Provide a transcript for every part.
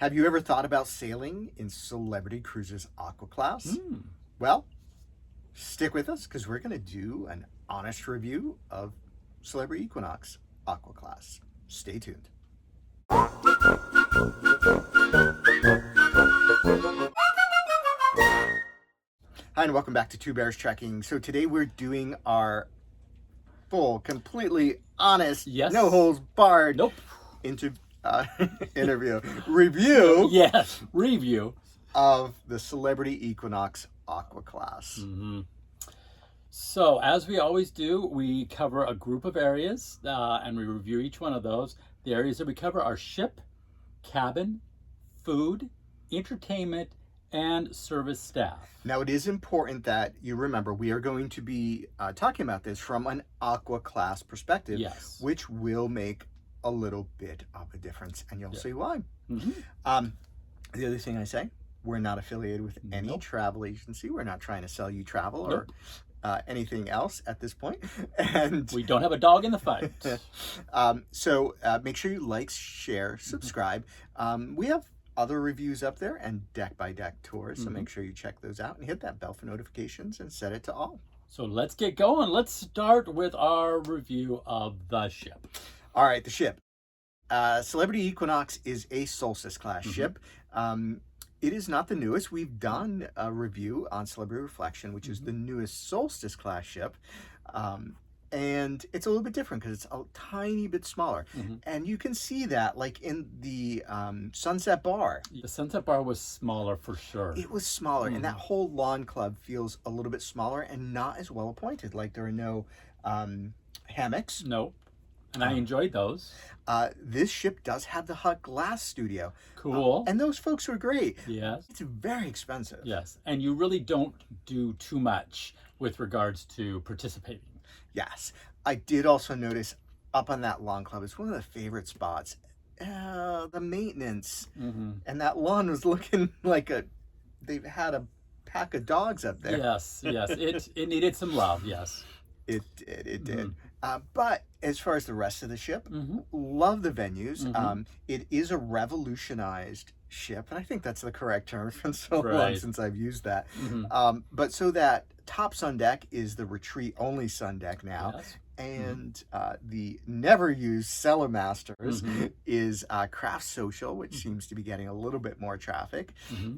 Have you ever thought about sailing in Celebrity Cruises Aqua Class? Hmm. Well, stick with us because we're going to do an honest review of Celebrity Equinox Aqua Class. Stay tuned. Hi, and welcome back to Two Bears Trekking. So today we're doing our full, completely honest, Yes. no holds barred Nope. interview review Yes. Review. of the Celebrity Equinox Aqua Class. Mm-hmm. So, as we always do, we cover a group of areas and we review each one of those. The areas that we cover are ship, cabin, food, entertainment, and service staff. Now, it is important that you remember we are going to be talking about this from an Aqua Class perspective, Yes. which will make a little bit of a difference, and you'll see why. Mm-hmm. The other thing I say, we're not affiliated with any Nope. travel agency. We're not trying to sell you travel Nope. or anything else at this point. And We don't have a dog in the fight. so make sure you like, share, subscribe. We have other reviews up there and deck by deck tours, so make sure you check those out and hit that bell for notifications and set it to all. So let's get going. Let's start with our review of the ship. All right, the ship. Celebrity Equinox is a Solstice class ship. It is not the newest. We've done a review on Celebrity Reflection, which is the newest Solstice class ship. And it's a little bit different because it's a tiny bit smaller. And you can see that like in the Sunset Bar. The Sunset Bar was smaller for sure. It was smaller, and that whole lawn club feels a little bit smaller and not as well appointed. Like there are no hammocks. Nope. And I enjoyed those. This ship does have the hut glass studio. Cool. And those folks were great. Yes. It's very expensive. Yes. And you really don't do too much with regards to participating. Yes. I did also notice up on that lawn club, it's one of the favorite spots. The maintenance. And that lawn was looking like they had a pack of dogs up there. Yes, yes. It needed some love, yes. It did. But as far as the rest of the ship, love the venues. It is a revolutionized ship, and I think that's the correct term. It's been so long since I've used that. But so that top sun deck is the retreat only sun deck now. Yes. And the never used Cellar Masters is Craft Social, which seems to be getting a little bit more traffic.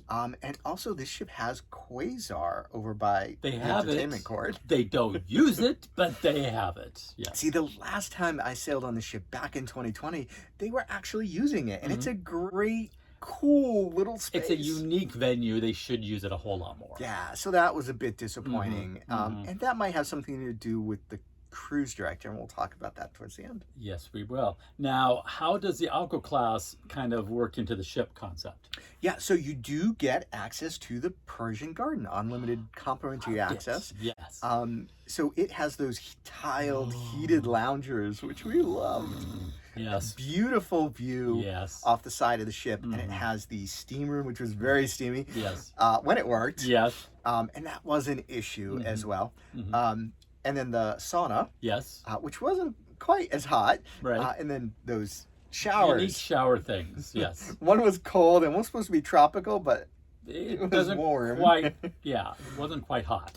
And also this ship has Quasar over by They the have entertainment it. court. They don't use it, but they have it. Yes. See, the last time I sailed on the ship back in 2020, they were actually using it. And it's a great, cool little space. It's a unique venue. They should use it a whole lot more. Yeah, so that was a bit disappointing. And that might have something to do with the cruise director, and we'll talk about that towards the end. Yes, we will. Now, how does the Aqua Class kind of work into the ship concept? Yeah, so you do get access to the Persian Garden, unlimited complimentary access. Yes. So it has those tiled, heated loungers, which we loved. Yes. Beautiful view off the side of the ship, and it has the steam room, which was very steamy. Yes. When it worked. Yes. And that was an issue as well. And then the sauna. Yes. Which wasn't quite as hot. Right. And then those showers. Unique shower things. Yes. One was cold and one was supposed to be tropical, but It was doesn't warm. quite. Yeah, it wasn't quite hot.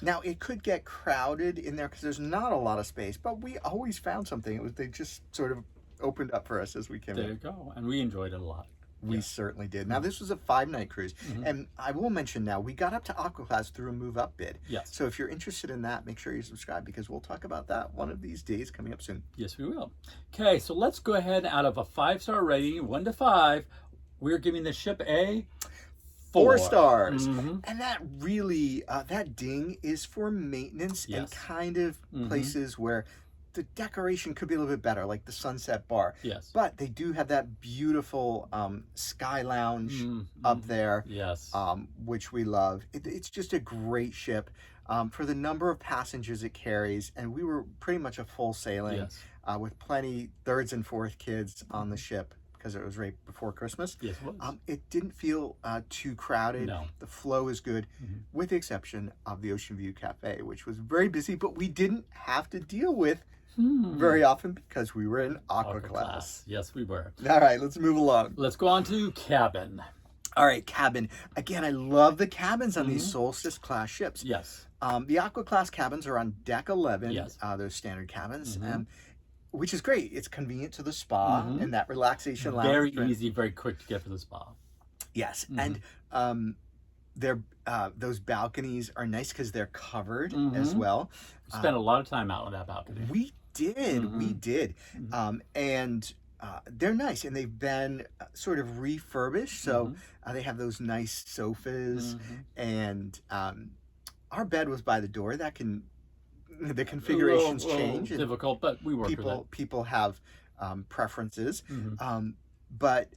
Now it could get crowded in there because there's not a lot of space, but we always found something. They just sort of opened up for us as we came There in. you go. And we enjoyed it a lot. We certainly did. Now this was a 5-night cruise, and I will mention now we got up to Aqua Class through a move-up bid. Yes. So if you're interested in that, make sure you subscribe because we'll talk about that one of these days coming up soon. Yes, we will. Okay, so let's go ahead. Out of a 5-star rating, 1 to 5, we're giving the ship a 4 stars. And that really, that ding is for maintenance and kind of places where the decoration could be a little bit better, like the Sunset Bar. Yes. But they do have that beautiful sky lounge up there. Yes. Which we love. It's just a great ship for the number of passengers it carries. And we were pretty much a full sailing with plenty thirds and fourth kids on the ship because it was right before Christmas. Yes, it was. It didn't feel too crowded. No. The flow is good, with the exception of the Ocean View Cafe, which was very busy, but we didn't have to deal with very often because we were in Aqua Aqua Class. Class. Yes, we were. All right, let's move along. Let's go on to cabin. All right, cabin. Again, I love the cabins on these Solstice class ships. Yes. The Aqua Class cabins are on deck 11. Yes. Those standard cabins, which is great. It's convenient to the spa and that relaxation lounge. Very easy, very quick to get for the spa. Yes, and those balconies are nice because they're covered as well. Spent a lot of time out on that balcony. We did, and they're nice, and they've been sort of refurbished. So they have those nice sofas, and our bed was by the door. The configurations change. Difficult, but we work with it. People have preferences, but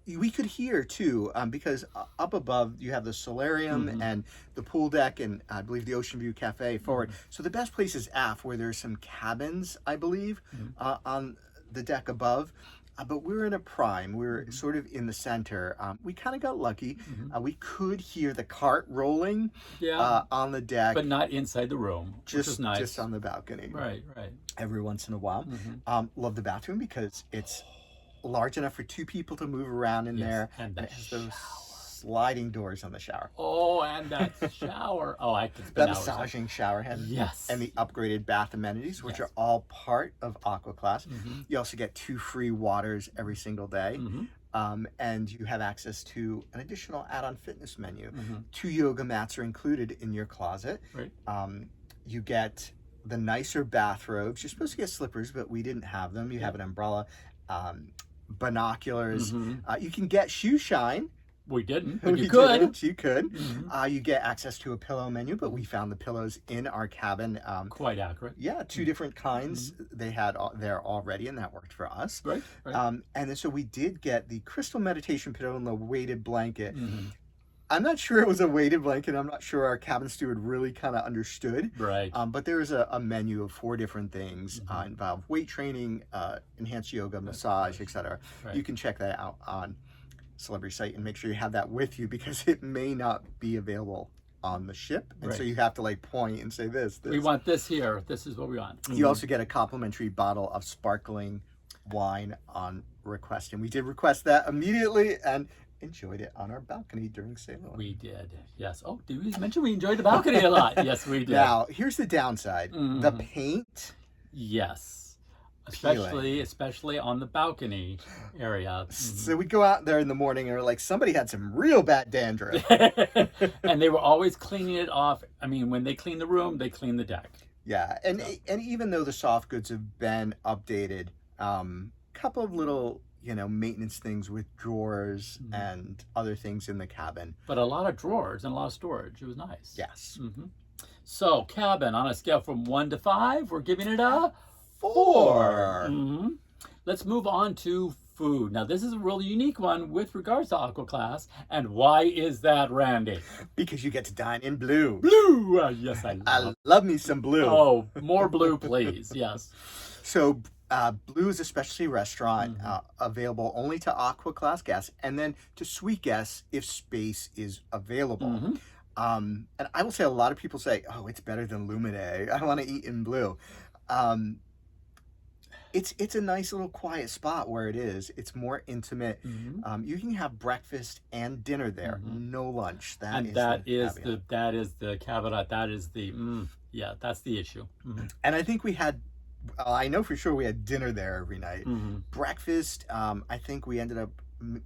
we could hear too, because up above you have the solarium and the pool deck, and I believe the Ocean View Cafe forward. So the best place is aft, where there's some cabins, I believe, on the deck above. But we're in a prime. We're sort of in the center. We kind of got lucky. We could hear the cart rolling on the deck, but not inside the room, which is nice. Just on the balcony. Right. Every once in a while. Love the bathroom because it's large enough for two people to move around in there, and it has those sliding doors on the shower. Oh, and that shower. Oh, I could that spend hours massaging shower head. Yes. And the upgraded bath amenities, which are all part of Aqua Class. You also get 2 free waters every single day. And you have access to an additional add-on fitness menu. 2 yoga mats are included in your closet. Right. You get the nicer bathrobes. You're supposed to get slippers, but we didn't have them. You have an umbrella, binoculars. You can get shoe shine. We didn't, but you could. You could. You get access to a pillow menu, but we found the pillows in our cabin. Quite accurate. Yeah, 2 different kinds they had there already, and that worked for us. Right. And then so we did get the crystal meditation pillow and the weighted blanket. I'm not sure it was a weighted blanket. I'm not sure our cabin steward really kind of understood. Right. But there's a menu of 4 different things involve weight training, enhanced yoga, massage, etc. You can check that out on Celebrity site and make sure you have that with you, because it may not be available on the ship, and so you have to like point and say this. We want this here. This is what we want. You also get a complimentary bottle of sparkling wine on request, and we did request that immediately and enjoyed it on our balcony during sailing. We did, yes. Oh, did we mention we enjoyed the balcony a lot? Yes, we did. Now, here's the downside. The paint. Yes. Especially on the balcony area. So we go out there in the morning and we're like, somebody had some real bad dandruff. And they were always cleaning it off. I mean, when they clean the room, they clean the deck. Yeah, and even though the soft goods have been updated, couple of little maintenance things with drawers and other things in the cabin. But a lot of drawers and a lot of storage. It was nice. Yes. So cabin, on a scale from 1 to 5, we're giving it a 4. Let's move on to food. Now, this is a really unique one with regards to Aqua Class. And why is that, Randy? Because you get to dine in blue. Blue! Yes, I love me some blue. Oh, more blue, please. Yes. So, Blue is a specialty restaurant available only to Aqua Class guests, and then to suite guests if space is available. And I will say a lot of people say, oh, it's better than Lumine. I want to eat in blue. It's a nice little quiet spot where it is. It's more intimate. You can have breakfast and dinner there. No lunch. That is the caveat. That is the that's the issue. And I think we had. I know for sure we had dinner there every night. Breakfast. I think we ended up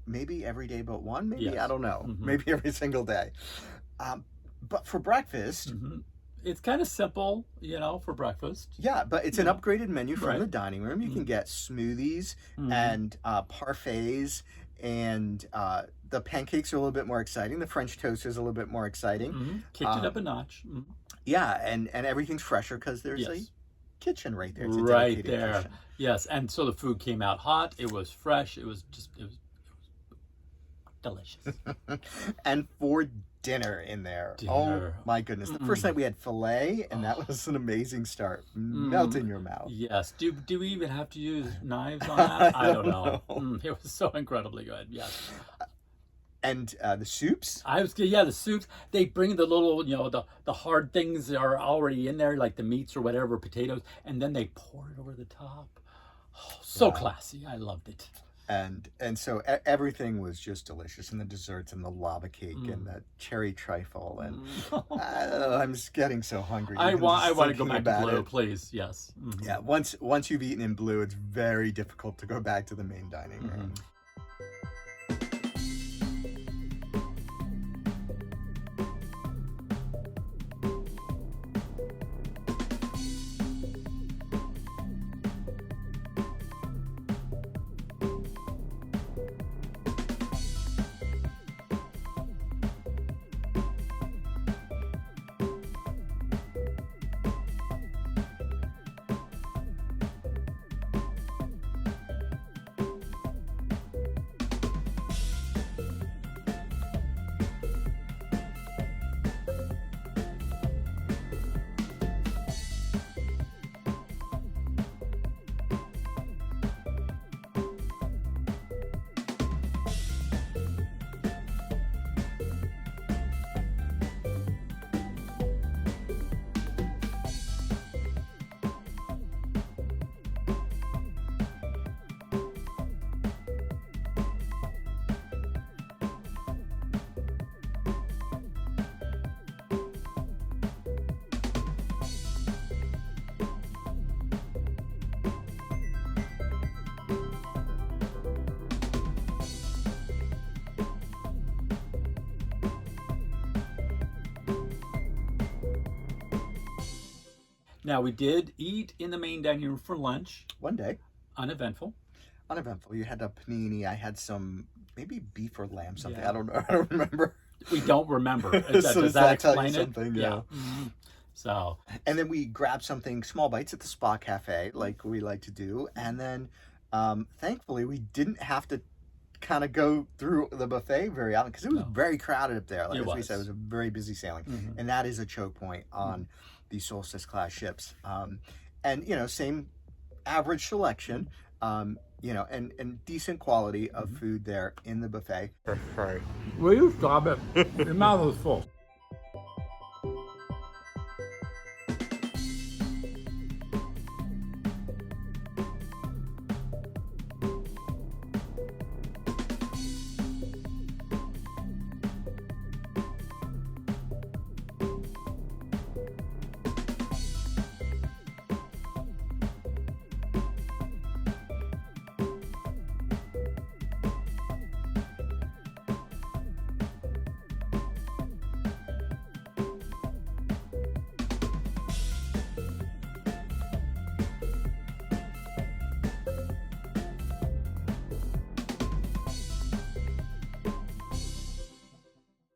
maybe every day but one. Maybe I don't know. Maybe every single day. But for breakfast. It's kind of simple, for breakfast. Yeah, but it's an upgraded menu from the dining room. You can get smoothies and parfaits, and the pancakes are a little bit more exciting. The French toast is a little bit more exciting. Kicked it up a notch. Yeah, and everything's fresher because there's a kitchen right there. It's a right there. Kitchen. Yes, and so the food came out hot. It was fresh. It was delicious. And for dinner in there. Oh my goodness. The first night we had filet, and that was an amazing start. Melt in your mouth. Yes. Do we even have to use knives on that? I don't know. It was so incredibly good. Yes. And the soups. Yeah, the soups, they bring the little, the hard things that are already in there, like the meats or whatever, potatoes, and then they pour it over the top. Oh, so Wow. classy. I loved it. And so everything was just delicious, and the desserts and the lava cake and the cherry trifle, and I don't know, I'm just getting so hungry. I even want just to go thinking back to about Blue, it. please. Yes. Yeah, once you've eaten in Blue, it's very difficult to go back to the main dining room. Now, we did eat in the main dining room for lunch, One day, uneventful. uneventful. You had a panini. I had some maybe beef or lamb something. Yeah. I don't know. I don't remember. We don't remember. So Does does that that tell you explain it? something? Yeah. So, And then we grabbed something small bites at the Spa Cafe, like we like to do. And then, thankfully, we didn't have to kind of go through the buffet very often because it was No. very crowded up there. Like, It as we was. said, it was a very busy sailing, and that is a choke point on the Solstice class ships. And same average selection, and decent quality of food there in the buffet. will you stop it? Your mouth is full.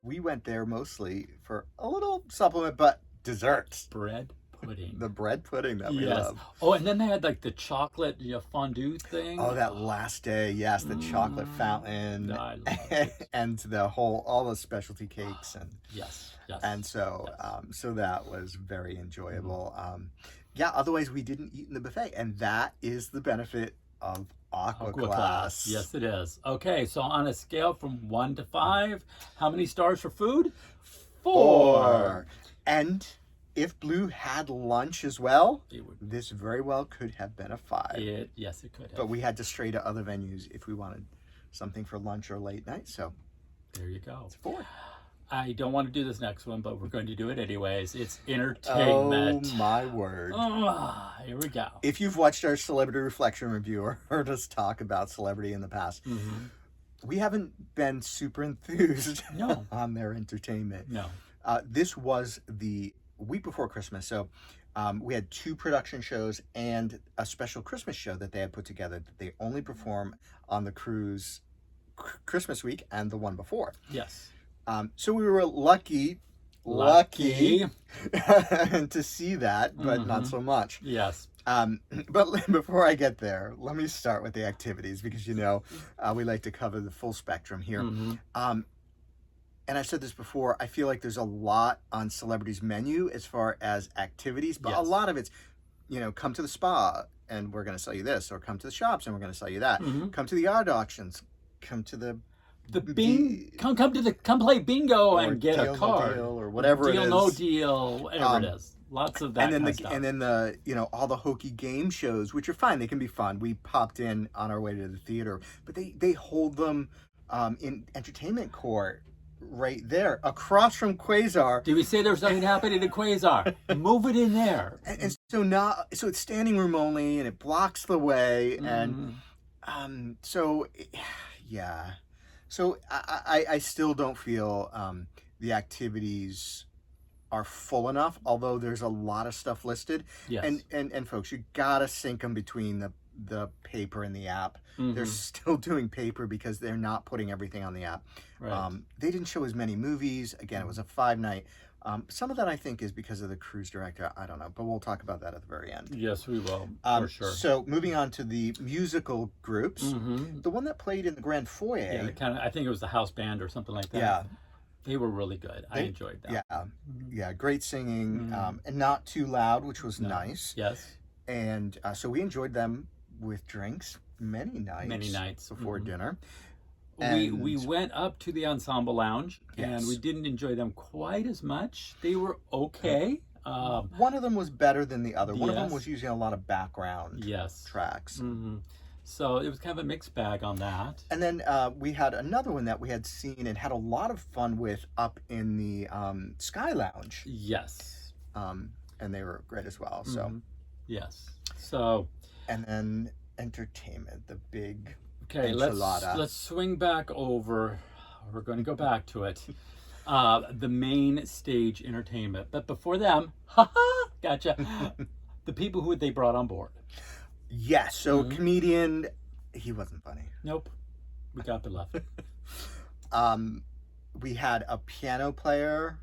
We went there mostly for a little supplement, but desserts. Bread pudding. The bread pudding that we Yes. love. Oh, and then they had like the chocolate fondue thing. Oh, that last day, yes, the chocolate fountain, I love it. and all the specialty cakes, Yes. Yes. and so so that was very enjoyable. Yeah, otherwise we didn't eat in the buffet, and that is the benefit of Aqua Class. Yes, it is. Okay, so on a scale from 1 to 5, how many stars for food? 4. And if Blue had lunch as well, It would. this very well could have been a 5. Yes, it could have. But we had to stray to other venues if we wanted something for lunch or late night, so There you go. it's 4. I don't want to do this next one, but we're going to do it anyways. It's Oh entertainment. my word. Here we go. If you've watched our Celebrity Reflection review or heard us talk about celebrity in the past, we haven't been super enthused No. on their entertainment. No. This was the week before Christmas, so we had 2 production shows and a special Christmas show that they had put together that they only perform on the cruise Christmas week and the one before. Yes. So we were lucky Lucky. to see that, but not so much. Yes. But before I get there, let me start with the activities because we like to cover the full spectrum here. And I've said this before, I feel like there's a lot on Celebrity's menu as far as activities, but a Yes. lot of it's, come to the spa and we're going to sell you this, or come to the shops and we're going to sell you that. Come to the art auctions, come to the come play bingo or and get a Deal No card. Deal or whatever it Deal is. No Deal, whatever it is. Lots of that and then kind of stuff. and then the all the hokey game shows, which are fine. They can be fun. We popped in on our way to the theater, but they hold them in entertainment court right there across from Quasar. Did we say there was nothing happening in Quasar? Move it in there. And so it's standing room only, and it blocks the way, and so yeah. So I still don't feel the activities are full enough, although there's a lot of stuff listed. Yes. And folks, you gotta sync them between the paper and the app. They're still doing paper because they're not putting everything on the app. Right. They didn't show as many movies. Again, it was a 5-night. Some of that I think is because of the cruise director. I don't know, but we'll talk about that at the very end. Yes, we will, for sure. So moving on to the musical groups, the one that played in the Grand Foyer. Yeah, I think it was the house band or something like that. Yeah. They were really good. I enjoyed that. Yeah, great singing, and not too loud, which was nice. Yes. And so we enjoyed them with drinks many nights before dinner. We went up to the Ensemble Lounge, and we didn't enjoy them quite as much. They were okay. One of them was better than the other. One of them was using a lot of background tracks. So it was kind of a mixed bag on that. And then we had another one that we had seen and had a lot of fun with up in the Sky Lounge. Yes. And they were great as well. So yes. So and then entertainment, the big okay, enchilada. Let's swing back over. We're going to go back to it. The main stage entertainment. But before them, gotcha. The people who they brought on board. Yes, so comedian, he wasn't funny. Nope, we got the left. We had a piano player.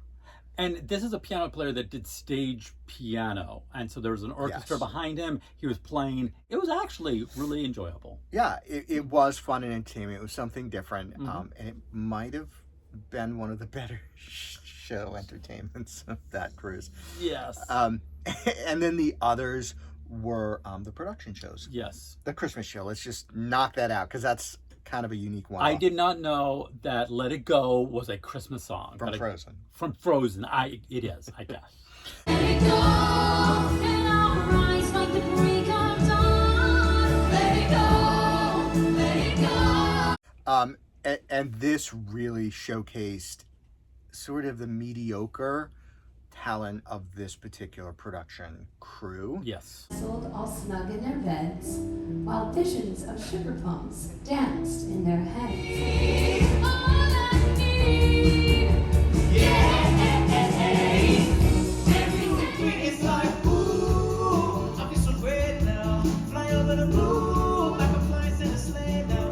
And this is a piano player that did stage piano. And so there was an orchestra behind him. He was playing. It was actually really enjoyable. Yeah, it was fun and entertainment. It was something different. And it might have been one of the better show entertainments of that cruise. Yes. And then the others were the production shows. Yes. The Christmas show. Let's just knock that out because that's kind of a unique one. I did not know that Let It Go was a Christmas song. From Frozen. From Frozen. It is, I guess. Let it go, and I'll rise like the break of dawn. Let it go, let it go. And this really showcased sort of the mediocre talent of this particular production crew. Yes. Nestled all snug in their beds, while visions of sugar plums danced in their heads. All I need, Everything is like, ooh, I feel so great now. Fly over the moon like I'm flying in a sleigh now.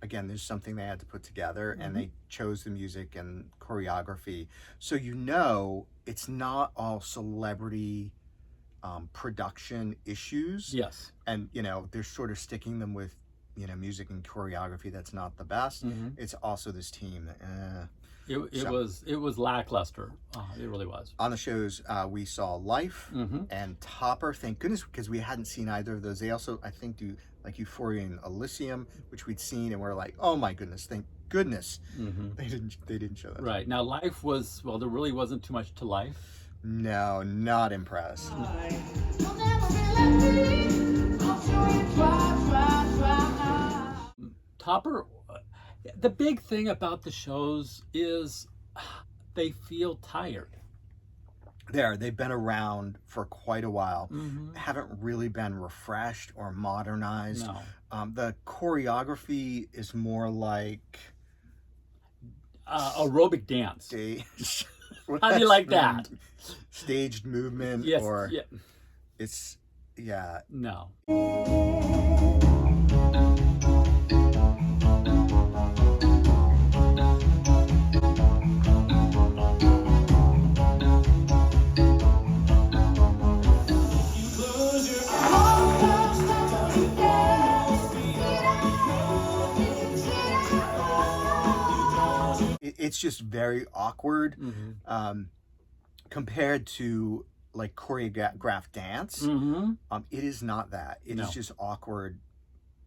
Again, there's something they had to put together, and they chose the music and choreography. So it's not all celebrity production issues. Yes. And they're sort of sticking them with music and choreography that's not the best. It's also this team. It was lackluster. It really was. On the shows, we saw Life and Topper. Thank goodness, because we hadn't seen either of those. They also, I think, do like Euphoria and Elysium, which we'd seen, and we're like, oh my goodness, thank goodness they didn't show that. Right. Now Life was, well, there really wasn't too much to Life. No, not impressed. You'll never really be. I'll show you try. Topper, the big thing about the shows is they feel tired. They've been around for quite a while, haven't really been refreshed or modernized. No. The choreography is more like aerobic dance. stage. How do you like that? Staged movement, Yes. or Yeah. it's No. just very awkward compared to like choreographed dance. It is not that. It is just awkward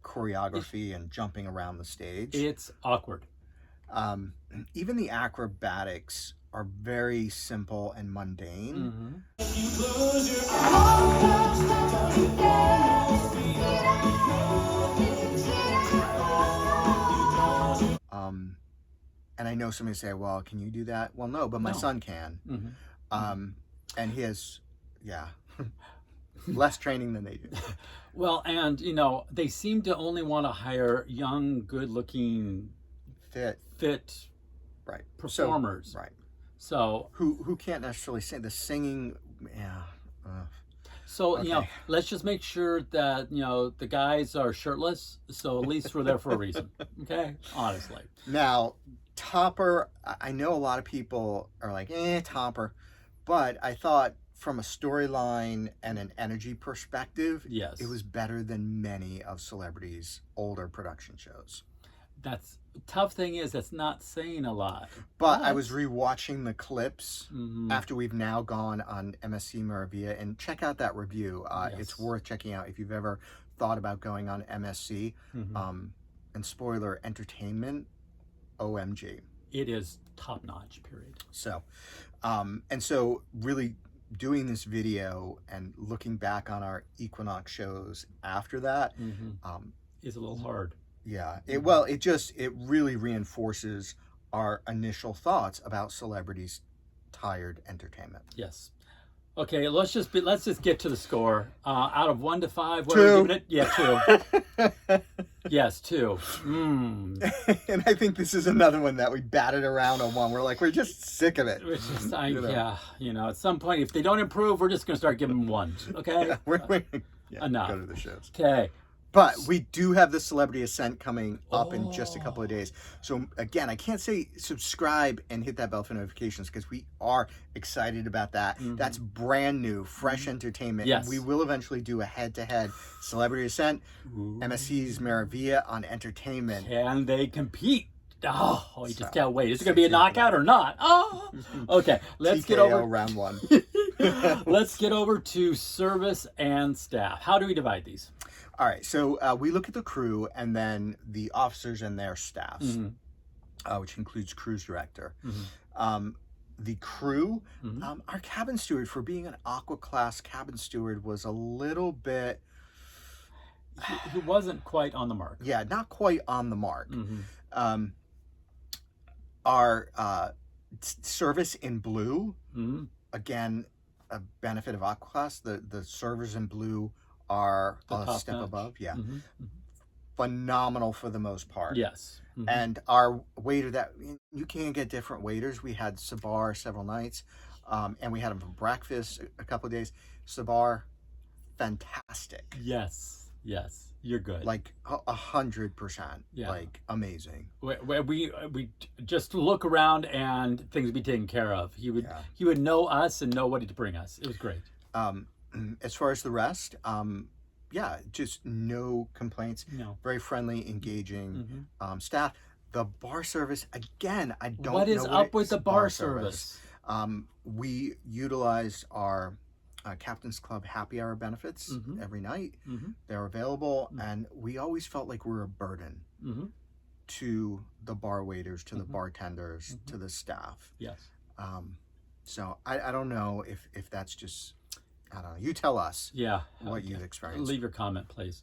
choreography and jumping around the stage. It's awkward. Even the acrobatics are very simple and mundane. And I know somebody say, well, can you do that? Well, no, but my son can. And he has, less training than they do. Well, and they seem to only want to hire young, good-looking, fit right performers. So, right. So who can't necessarily sing. The singing, So let's just make sure that the guys are shirtless. So at least we're there for a reason. Okay, honestly. Now, Topper, I know a lot of people are like, Topper, but I thought from a storyline and an energy perspective, yes, it was better than many of Celebrity's older production shows. That's tough thing is that's not saying a lot. But I was rewatching the clips after we've now gone on MSC Maravilla, and check out that review. It's worth checking out if you've ever thought about going on MSC. And spoiler, entertainment, OMG. It is top notch, period. So, and so really doing this video and looking back on our Equinox shows after that is a little hard. Yeah, it really reinforces our initial thoughts about Celebrity's tired entertainment. Yes. Okay, let's just get to the score. Out of 1 to 5, what are we giving it? Yeah, 2. Yes, 2. And I think this is another one that we batted around on 1. We're just sick of it. It's just, at some point, if they don't improve, we're just going to start giving them 1s. Okay. Enough. Go to the shows. Okay. But we do have the Celebrity Ascent coming up in just a couple of days. So again, I can't say subscribe and hit that bell for notifications because we are excited about that. That's brand new, fresh entertainment. Yes. We will eventually do a head-to-head Celebrity Ascent, MSC's Maravilla on entertainment. Can they compete? Oh, you just can't wait. Is it going to be a knockout or not? Oh, okay. Let's TKO get over round 1. Let's get over to service and staff. How do we divide these? All right, so we look at the crew and then the officers and their staffs, which includes cruise director. The crew, our cabin steward, for being an Aqua Class cabin steward, was a little bit... He wasn't quite on the mark. Yeah, not quite on the mark. Our service in blue, again, a benefit of Aqua Class, the servers in blue are a step above. Phenomenal for the most part. Yes. And our waiter, that you can't get different waiters. We had Sabar several nights, and we had him for breakfast a couple of days. Sabar, fantastic. Yes, you're good. Like 100%. Yeah. Like amazing. We just look around and things would be taken care of. He would know us and know what to bring us. It was great. As far as the rest, just no complaints. No. Very friendly, engaging staff. The bar service, again, I don't know what is up with the bar service. We utilized our Captain's Club happy hour benefits every night. They're available, and we always felt like we were a burden to the bar waiters, to the bartenders, to the staff. Yes. So I don't know if that's just... I don't know. You tell us what you've experienced. Leave your comment, please.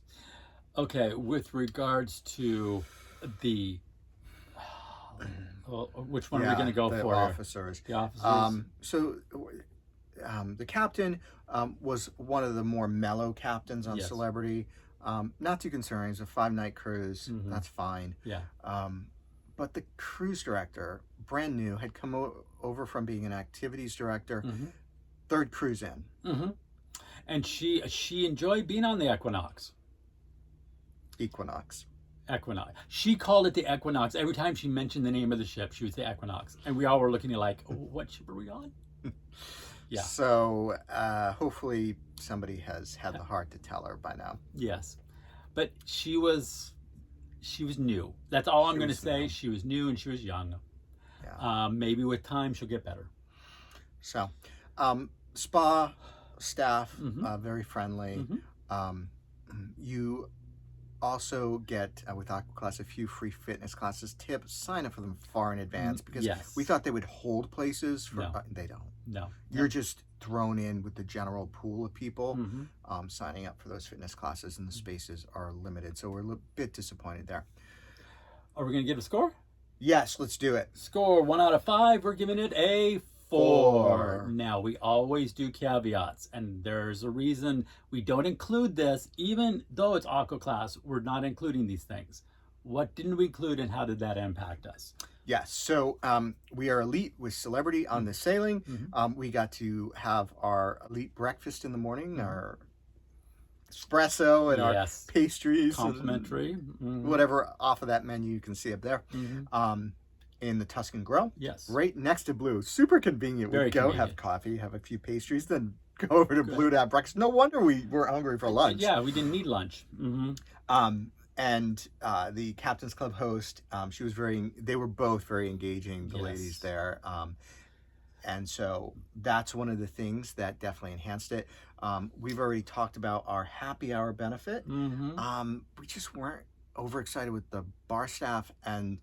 Okay, with regards to the... which one are we going to go for? The officers. The officers. So the captain was one of the more mellow captains on Celebrity. Not too concerning. It's a 5-night cruise. That's fine. Yeah. But the cruise director, brand new, had come over from being an activities director. 3rd cruise in. And she enjoyed being on the Equinox. Equinox. She called it the Equinox. Every time she mentioned the name of the ship, she was the Equinox. And we all were looking at like, what ship are we on? Yeah. So hopefully somebody has had the heart to tell her by now. Yes. But she was new. That's all I'm going to say. She was new and she was young. Yeah. Maybe with time she'll get better. So, spa staff, Mhm. very friendly. Mhm. You also get with Aqua Class a few free fitness classes. Tips: sign up for them far in advance because Yes. we thought they would hold places for. No. They don't. No. You're just thrown in with the general pool of people Mhm. signing up for those fitness classes, and the spaces are limited. So we're a little bit disappointed there. Are we going to give a score? Yes, let's do it. Score 1 out of 5. We're giving it a 4. 4. Now, we always do caveats, and there's a reason we don't include this. Even though it's Aqua Class, we're not including these things. What didn't we include, and how did that impact us? Yes, so we are elite with Celebrity on the sailing. We got to have our elite breakfast in the morning, our espresso and our pastries, Complimentary, whatever off of that menu you can see up there. In the Tuscan Grill. Yes. Right next to Blue. Super convenient. Very We'd go convenient. have coffee, have a few pastries, then go over to Blue to have breakfast. No wonder we were hungry for lunch. Yeah, we didn't need lunch. And the Captain's Club host, they were both very engaging, the ladies there. And so that's one of the things that definitely enhanced it. We've already talked about our happy hour benefit. We just weren't overexcited with the bar staff and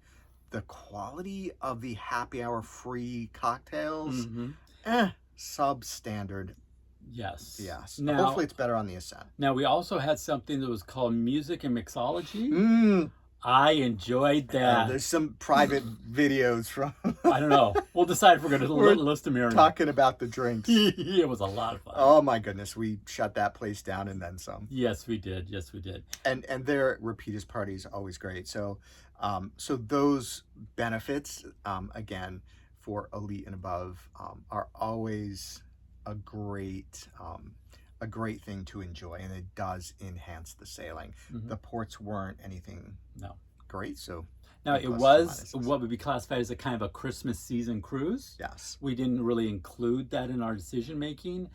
the quality of the happy hour free cocktails. Substandard. Yes. Now, hopefully it's better on the Ascent. Now, we also had something that was called music and mixology. I enjoyed that. There's some private videos from... I don't know. We'll decide if we're going to list them here. Talking about the drinks. It was a lot of fun. Oh my goodness, we shut that place down and then some. Yes, we did. Yes, we did. And their repeaters party is always great. So those benefits, again, for elite and above, are always a great thing to enjoy, and it does enhance the sailing. The ports weren't anything great, so now it was what would be classified as a kind of a Christmas season cruise. Yes, we didn't really include that in our decision making.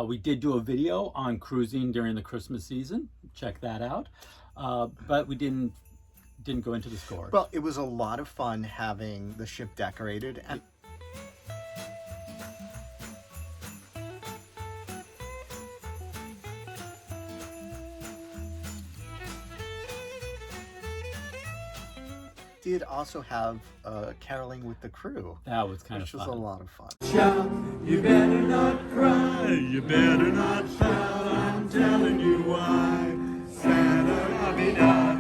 We did do a video on cruising during the Christmas season. Check that out, but we didn't go into the score. Well, it was a lot of fun having the ship decorated and did also have caroling with the crew. That was kind of fun. Which was a lot of fun. Shout, you better not cry, you better not shout, I'm telling you why. Santa Navidad,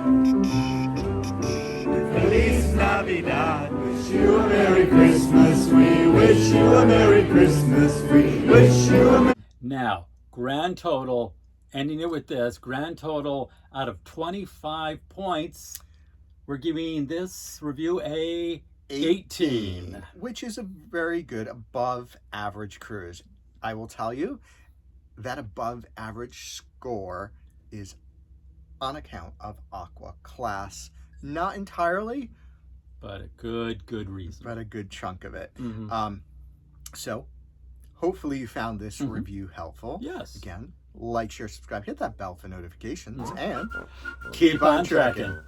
Feliz Navidad, wish you a Merry Christmas, we wish you a Merry Christmas, we wish you a Now, grand total, ending it with this, grand total out of 25 points, we're giving this review a 18. Which is a very good above average cruise. I will tell you that above average score is on account of Aqua Class. Not entirely, but a good reason. But a good chunk of it. So hopefully you found this review helpful. Yes. Again, like, share, subscribe, hit that bell for notifications, and keep on trekking.